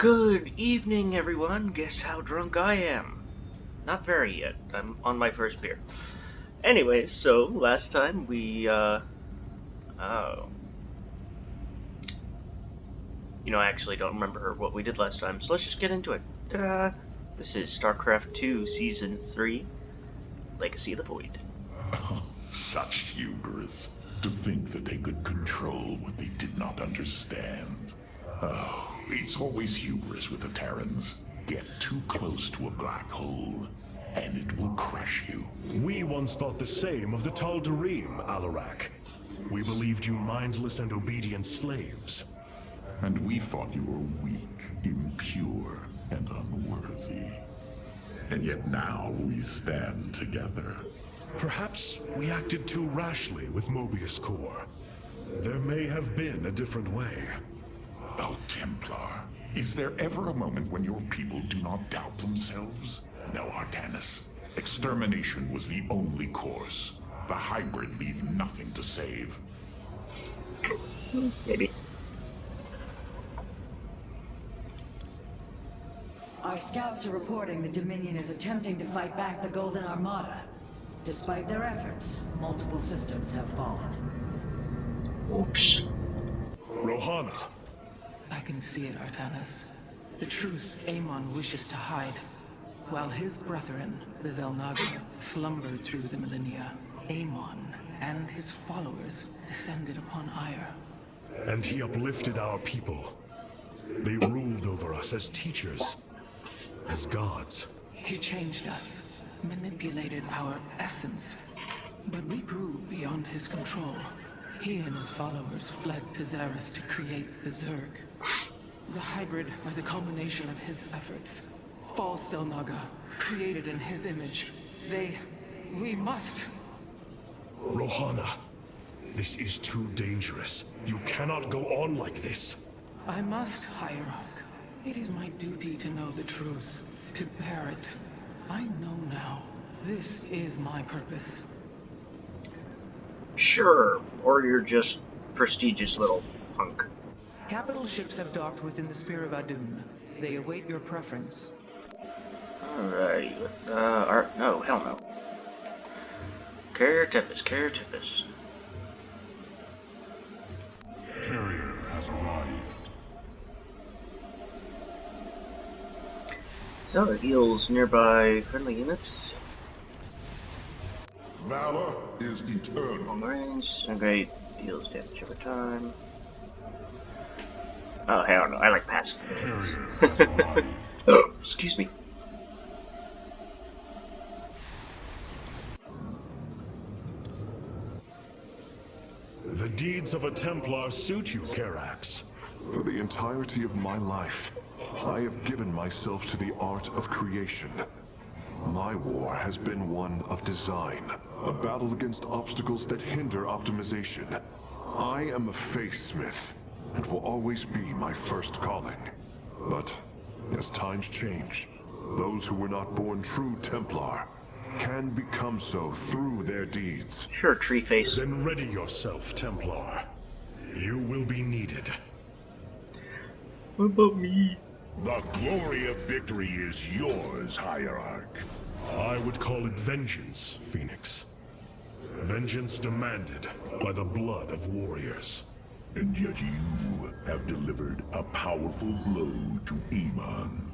Good evening, everyone. Guess how drunk I am? Not very yet. I'm on my first beer. Anyways, so last time we, oh. I actually don't remember what we did last time, so let's just get into it. Ta-da! This is Starcraft 2, Season 3, Legacy of the Void. Such hubris. To think that they could control what they did not understand. Oh, it's always hubris with the Terrans. Get too close to a black hole, and it will crush you. We once thought the same of the Tal'Darim, Alarak. We believed you mindless and obedient slaves. And we thought you were weak, impure, and unworthy. And yet now we stand together. Perhaps we acted too rashly with Mobius Core. There may have been a different way. Oh, Templar, is there ever a moment when your people do not doubt themselves? No, Artanis. Extermination was the only course. The hybrid leave nothing to save. Maybe. Our scouts are reporting the Dominion is attempting to fight back the Golden Armada. Despite their efforts, multiple systems have fallen. Oops. Rohana. I can see it, Artanis. The truth Amon wishes to hide. While his brethren, the Xel'Naga, slumbered through the millennia, Amon and his followers descended upon Ire. And he uplifted our people. They ruled over us as teachers, as gods. He changed us, manipulated our essence. But we grew beyond his control. He and his followers fled to Xeris to create the Zerg. The hybrid are the culmination of his efforts. False Xel'Naga, created in his image. We must... Rohana, this is too dangerous. You cannot go on like this. I must, Hierarch. It is my duty to know the truth, to bear it. I know now. This is my purpose. Sure, or you're just prestigious little punk. Capital ships have docked within the Spear of Adun. They await your preference. Alright, no, hell no. Carrier Tempest. Carrier has arrived. So it heals nearby friendly units. Valor is eternal. Long range. Okay, deals damage over time. Oh, hell no, I like passive. Carrier has arrived. Oh, excuse me. The deeds of a Templar suit you, Karax. For the entirety of my life, I have given myself to the art of creation. My war has been one of design, a battle against obstacles that hinder optimization. I am a faithsmith, and will always be my first calling. But, as times change, those who were not born true Templar can become so through their deeds. Sure, tree face. Then ready yourself, Templar. You will be needed. What about me? The glory of victory is yours, Hierarch. I would call it vengeance, Phoenix. Vengeance demanded by the blood of warriors. And yet you have delivered a powerful blow to Amon.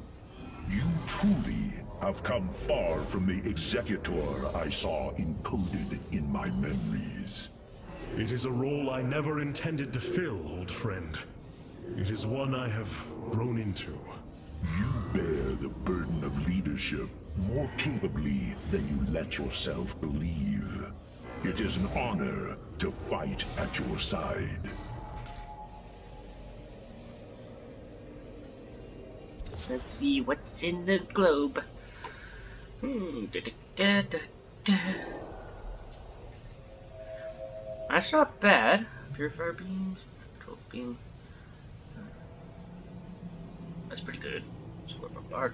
You truly have come far from the executor I saw encoded in my memories. It is a role I never intended to fill, old friend. It is one I have grown into. You bear the burden of leadership more capably than you let yourself believe. It is an honor to fight at your side. Let's see what's in the globe. That's not bad. Purifier beams, control beam. That's pretty good. Sword bombard.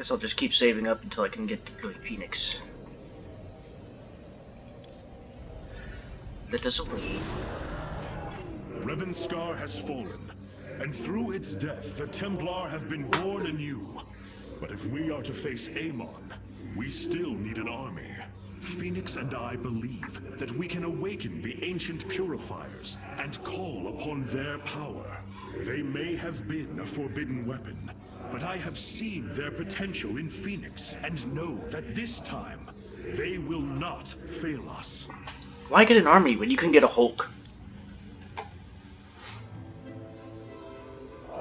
Guess I'll just keep saving up until I can get to the Phoenix. Let us away. Revanskar has fallen, and through its death, the Templar have been born anew. But if we are to face Amon, we still need an army. Phoenix and I believe that we can awaken the ancient purifiers and call upon their power. They may have been a forbidden weapon, but I have seen their potential in Phoenix and know that this time, they will not fail us. Why get an army when you can get a Hulk?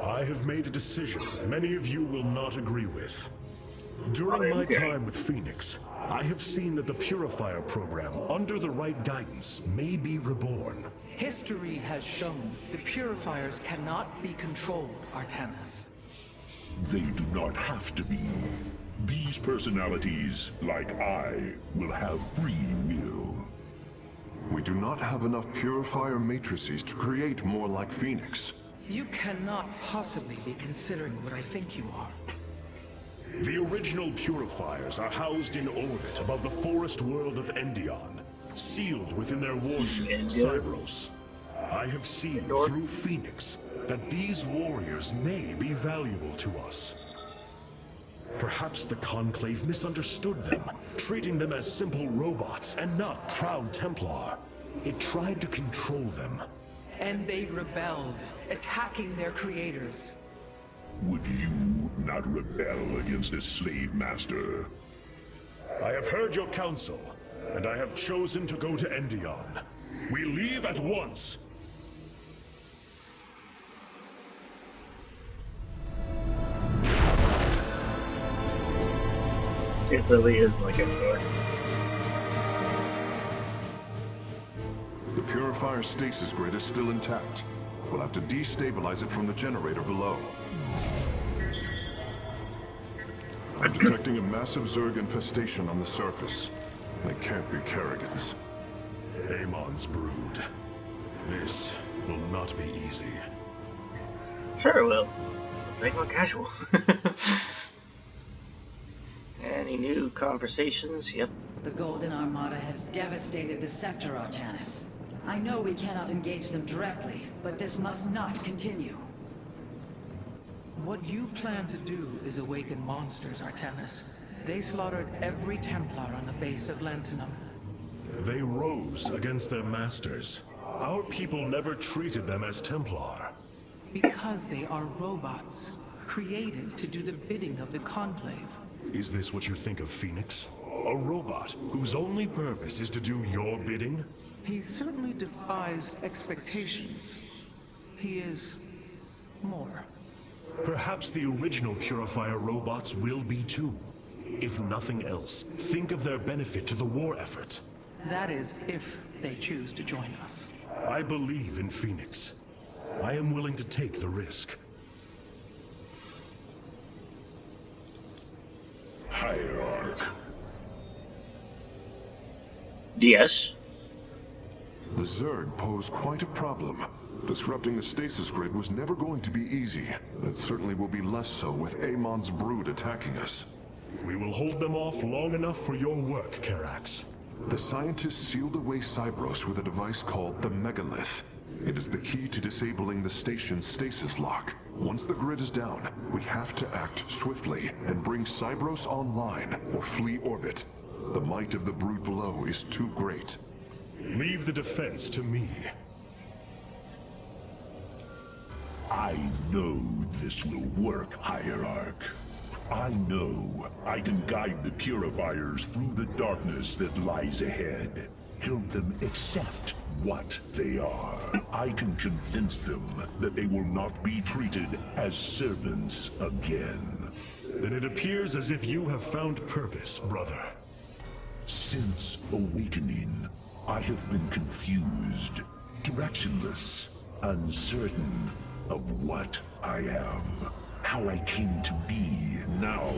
I have made a decision many of you will not agree with. During my time with Phoenix, I have seen that the Purifier program, under the right guidance, may be reborn. History has shown the purifiers cannot be controlled, Artanis. They do not have to be. These personalities, like I, will have free will. We do not have enough purifier matrices to create more like Phoenix. You cannot possibly be considering what I think you are. The original Purifiers are housed in orbit above the forest world of Endion, sealed within their warship, Cybros. I have seen through Phoenix that these warriors may be valuable to us. Perhaps the Conclave misunderstood them, treating them as simple robots and not proud Templar. It tried to control them. And they rebelled, attacking their creators. Would you not rebel against a slave master? I have heard your counsel, and I have chosen to go to Endion. We leave at once. It really is like a door. The Purifier stasis grid is still intact. We'll have to destabilize it from the generator below. I'm detecting a massive Zerg infestation on the surface. They can't be Kerrigans. Amon's brood. This will not be easy. Sure it will. Take on casual. Any new conversations? Yep. The Golden Armada has devastated the sector, Artanis. I know we cannot engage them directly, but this must not continue. What you plan to do is awaken monsters, Artanis. They slaughtered every Templar on the base of Lentinum. They rose against their masters. Our people never treated them as Templar. Because they are robots, created to do the bidding of the Conclave. Is this what you think of Phoenix? A robot whose only purpose is to do your bidding? He certainly defies expectations. He is more. Perhaps the original Purifier robots will be too. If nothing else, think of their benefit to the war effort. That is, if they choose to join us. I believe in Phoenix. I am willing to take the risk. Hierarch. Yes. The Zerg pose quite a problem. Disrupting the stasis grid was never going to be easy, and it certainly will be less so with Amon's brood attacking us. We will hold them off long enough for your work, Karax. The scientists sealed away Cybros with a device called the Megalith. It is the key to disabling the station's stasis lock. Once the grid is down, we have to act swiftly and bring Cybros online or flee orbit. The might of the brood below is too great. Leave the defense to me. I know this will work, Hierarch. I know I can guide the Purifiers through the darkness that lies ahead. Help them accept what they are. I can convince them that they will not be treated as servants again. Then it appears as if you have found purpose, brother. Since awakening, I have been confused, directionless, uncertain of what I am, how I came to be. Now,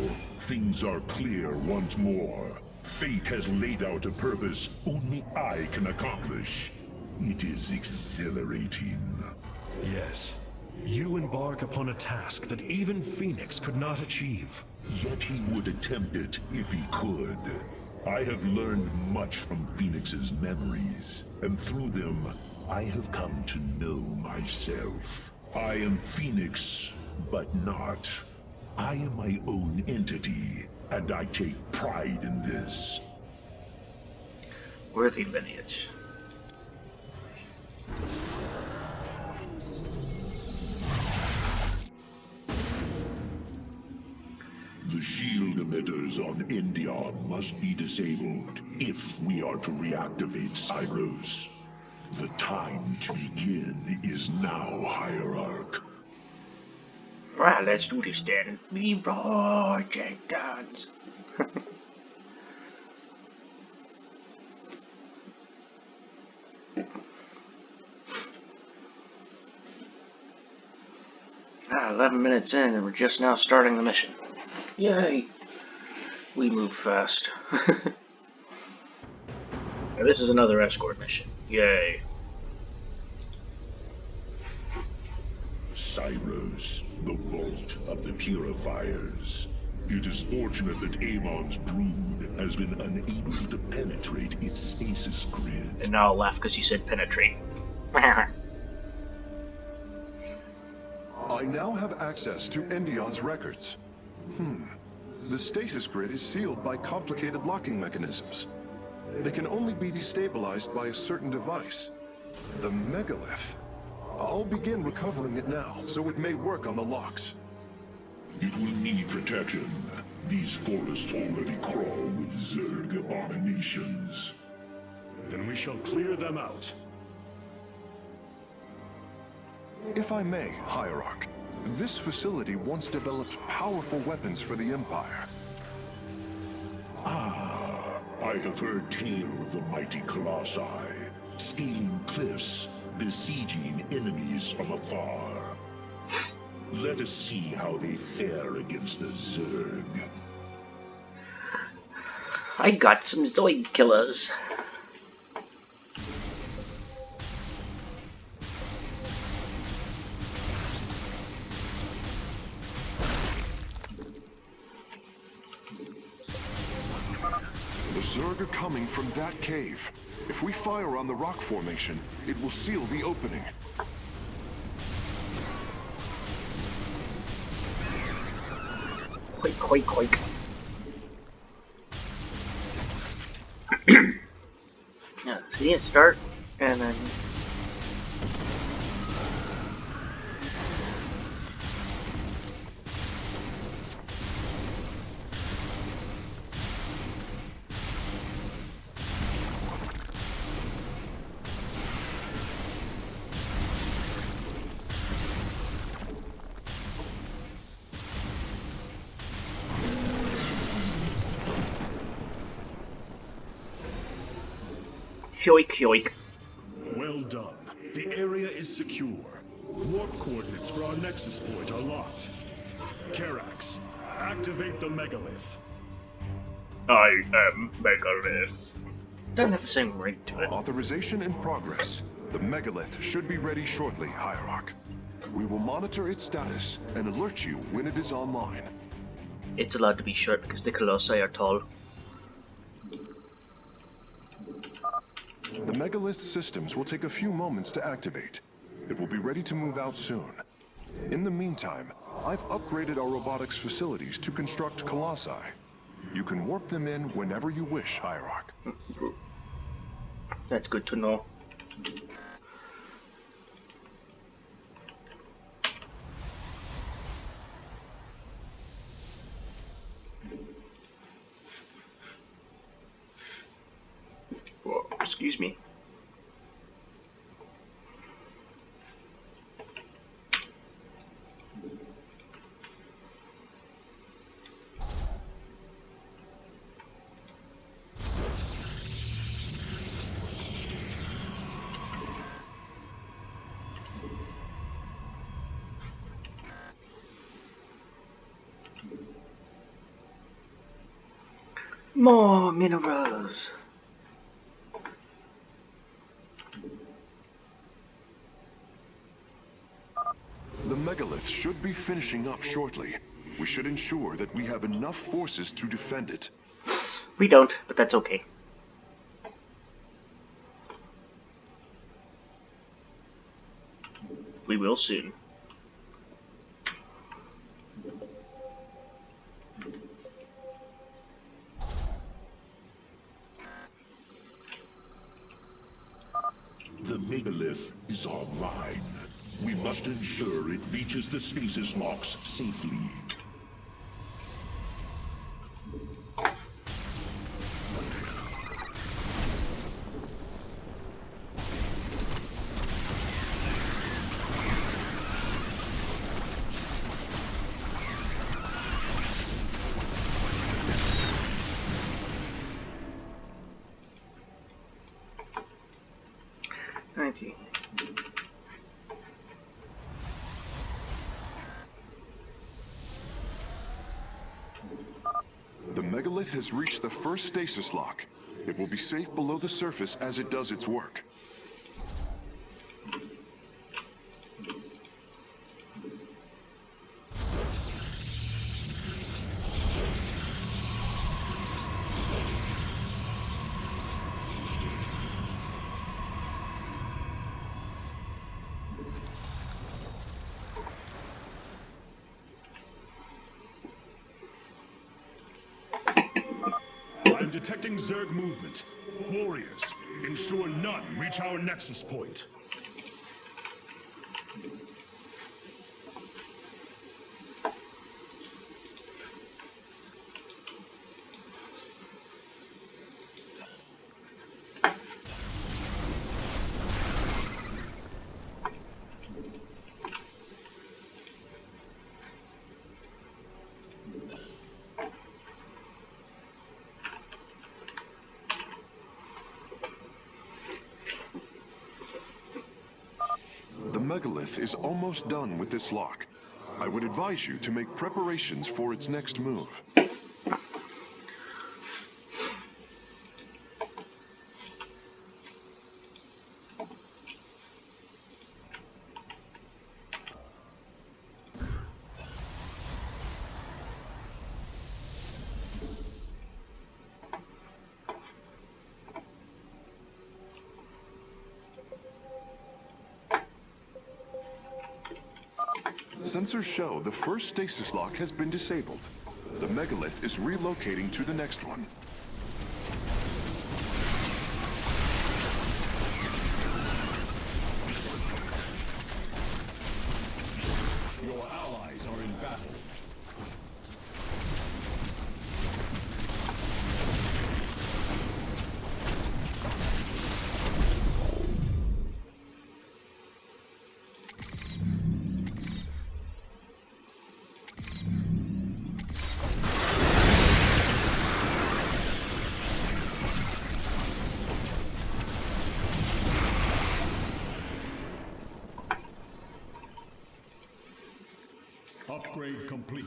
things are clear once more. Fate has laid out a purpose only I can accomplish. It is exhilarating. Yes. You embark upon a task that even Phoenix could not achieve. Yet he would attempt it if he could. I have learned much from Phoenix's memories, and through them, I have come to know myself. I am Phoenix, but not. I am my own entity, and I take pride in this. Worthy lineage. The shield emitters on Endion must be disabled if we are to reactivate Cyros. The time to begin is now, Hierarch. Right, let's do this then. Be projectons. Ah, 11 minutes in and we're just now starting the mission. Yay! We move fast. Now, this is another escort mission. Yay. Cyros, the vault of the purifiers. It is fortunate that Amon's brood has been unable to penetrate its stasis grid. And now I'll laugh because you said penetrate. I now have access to Endion's records. The stasis grid is sealed by complicated locking mechanisms. They can only be destabilized by a certain device. The megalith. I'll begin recovering it now, so it may work on the locks. It will need protection. These forests already crawl with Zerg abominations. Then we shall clear them out. If I may, Hierarch, this facility once developed powerful weapons for the Empire. I have heard tale of the mighty Colossi, scaling cliffs, besieging enemies from afar. Let us see how they fare against the Zerg. I got some Zoid killers. The Zerg are coming from that cave. If we fire on the rock formation, it will seal the opening. Quake, quake, quake. Yeah, see it start, and then... Yoik, yoik. Well done. The area is secure. Warp coordinates for our nexus point are locked. Karax, activate the megalith. I am Megalith. Doesn't have the same ring to it. Authorization in progress. The megalith should be ready shortly, Hierarch. We will monitor its status and alert you when it is online. It's allowed to be short because the Colossi are tall. The megalith systems will take a few moments to activate. It will be ready to move out soon. In the meantime, I've upgraded our robotics facilities to construct colossi. You can warp them in whenever you wish, Hierarch. That's good to know. Whoa, excuse me. More minerals. The megalith should be finishing up shortly. We should ensure that we have enough forces to defend it. We don't, but that's okay. We will soon. The megalith is online. We must ensure it reaches the stasis locks safely. The megalith has reached the first stasis lock. It will be safe below the surface as it does its work. I'm detecting Zerg movement. Warriors, ensure none reach our nexus point. The megalith is almost done with this lock. I would advise you to make preparations for its next move. Sensors show the first stasis lock has been disabled. The megalith is relocating to the next one. Your allies are in battle. Upgrade complete.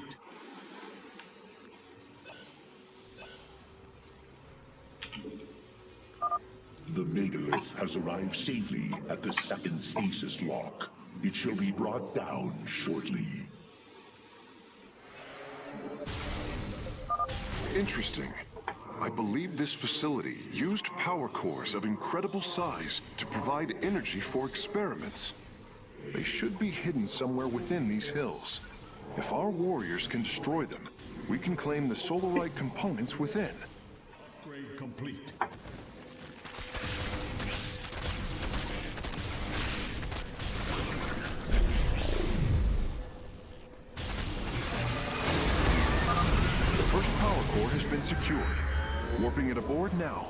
The megalith has arrived safely at the second stasis lock. It shall be brought down shortly. Interesting. I believe this facility used power cores of incredible size to provide energy for experiments. They should be hidden somewhere within these hills. If our warriors can destroy them, we can claim the solarite components within. Upgrade complete. The first power core has been secured. Warping it aboard now.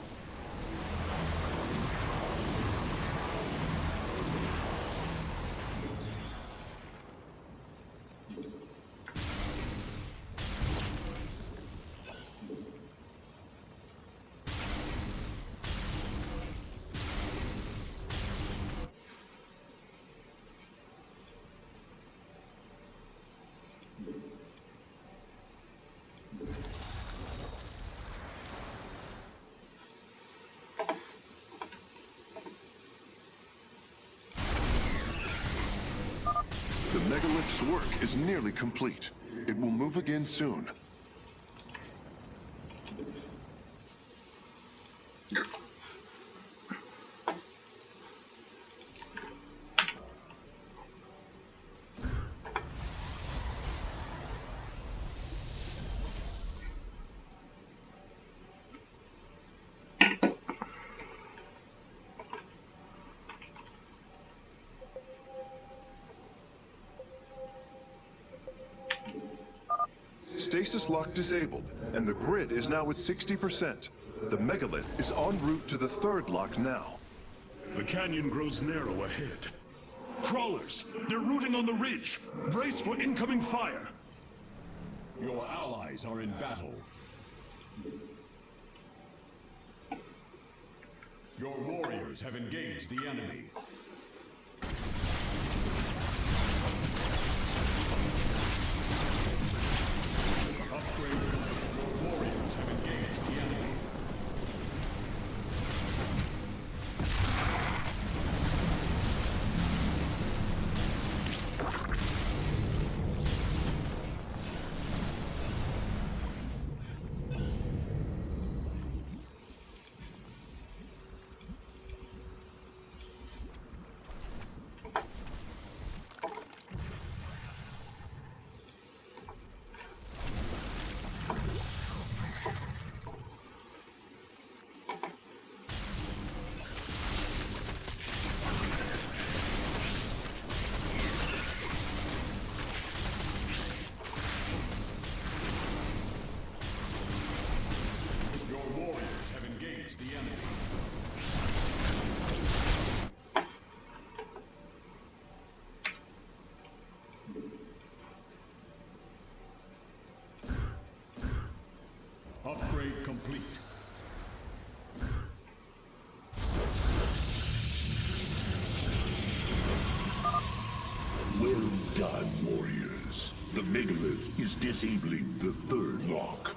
The megalith's work is nearly complete. It will move again soon. Stasis lock disabled, and the grid is now at 60%. The megalith is en route to the third lock now. The canyon grows narrow ahead. Crawlers! They're rooting on the ridge! Brace for incoming fire! Your allies are in battle. Your warriors have engaged the enemy. Upgrade. Your warriors have engaged the enemy. Upgrade complete. Well done, warriors. The megalith is disabling the third lock.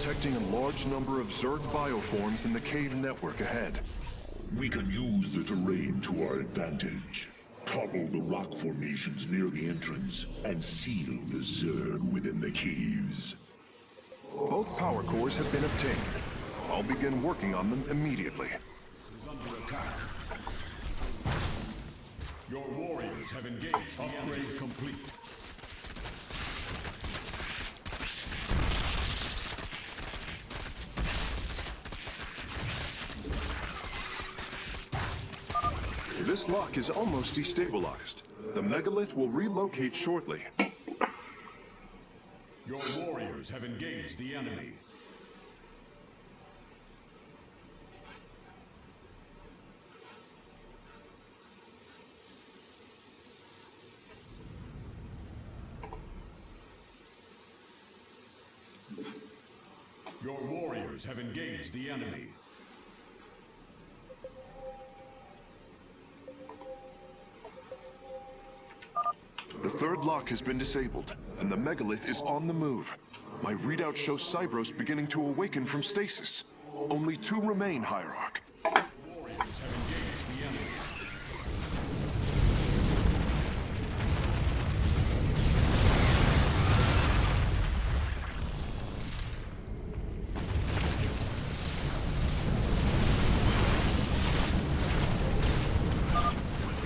Detecting a large number of Zerg bioforms in the cave network ahead. We can use the terrain to our advantage. Topple the rock formations near the entrance and seal the Zerg within the caves. Both power cores have been obtained. I'll begin working on them immediately. Is under attack. Your warriors have engaged. Upgrade complete. This lock is almost destabilized. The megalith will relocate shortly. Your warriors have engaged the enemy. Your warriors have engaged the enemy. The third lock has been disabled, and the megalith is on the move. My readout shows Cybros beginning to awaken from stasis. Only 2 remain, Hierarch. Warriors have engaged the enemy.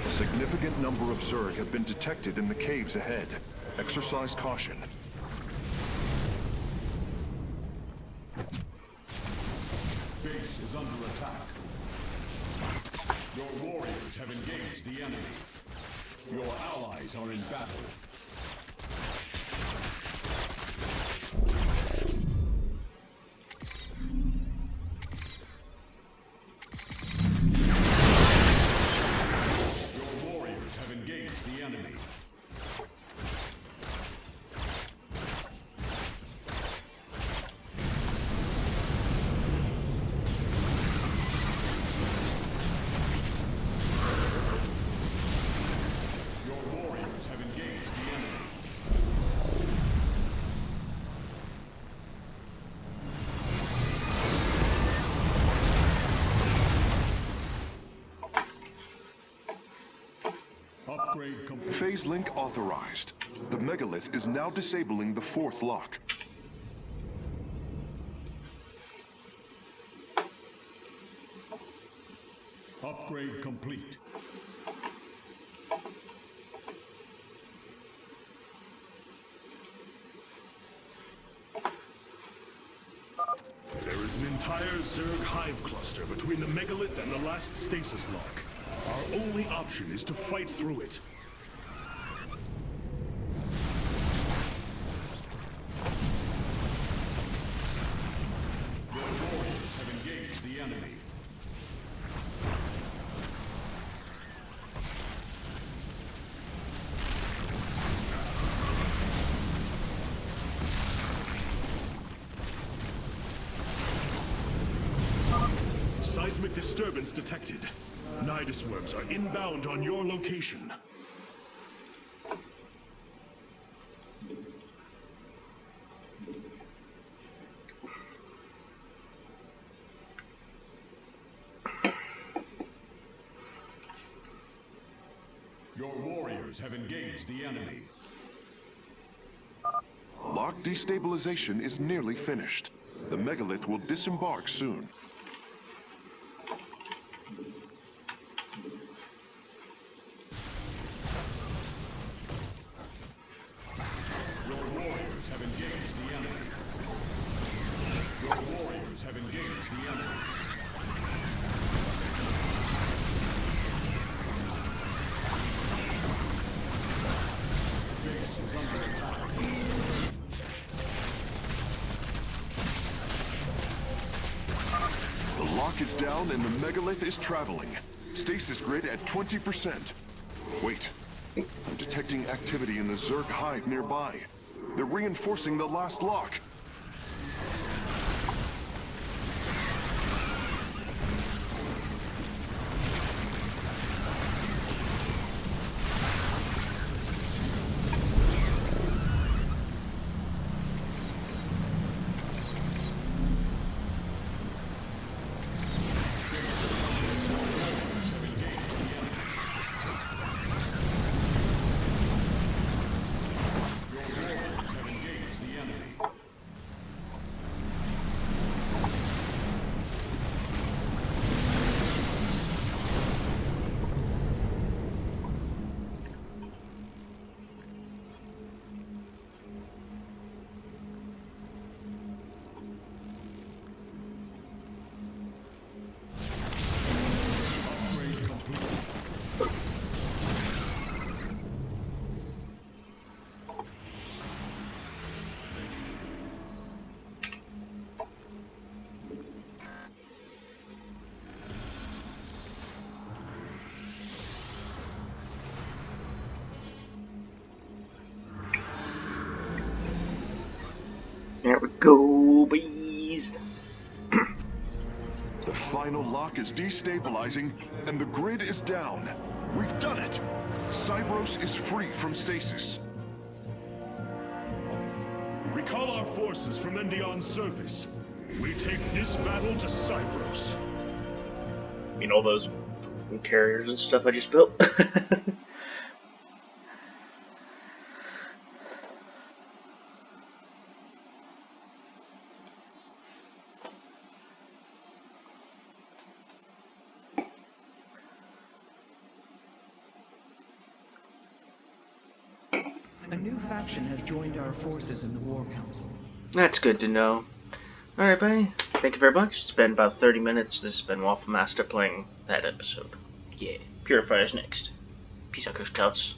A significant number of Zerg have been detected in the caves ahead. Exercise caution. Base is under attack. Your warriors have engaged the enemy. Your allies are in battle. Upgrade complete. Phase link authorized. The megalith is now disabling the fourth lock. Upgrade complete. There is an entire Zerg hive cluster between the megalith and the last stasis lock. Our only option is to fight through it. Your warriors have engaged the enemy. Seismic disturbance detected. Nidus worms are inbound on your location. Your warriors have engaged the enemy. Lock destabilization is nearly finished. The megalith will disembark soon. Your warriors have engaged the enemy. Your warriors have engaged the enemy. Base is under attack. The lock is down and the megalith is traveling. Stasis grid at 20%. Wait, I'm detecting activity in the Zerg hive nearby. They're reinforcing the last lock. There we go, bees. The final lock is destabilizing, and the grid is down. We've done it! Cybros is free from stasis. Recall our forces from Endion's surface. We take this battle to Cybros. You know those carriers and stuff I just built? A new faction has joined our forces in the War Council. That's good to know. Alright, bye. Thank you very much. It's been about 30 minutes. This has been Waffle Masta playing that episode. Yeah, Purifier's next. Peace out, Coach Scouts.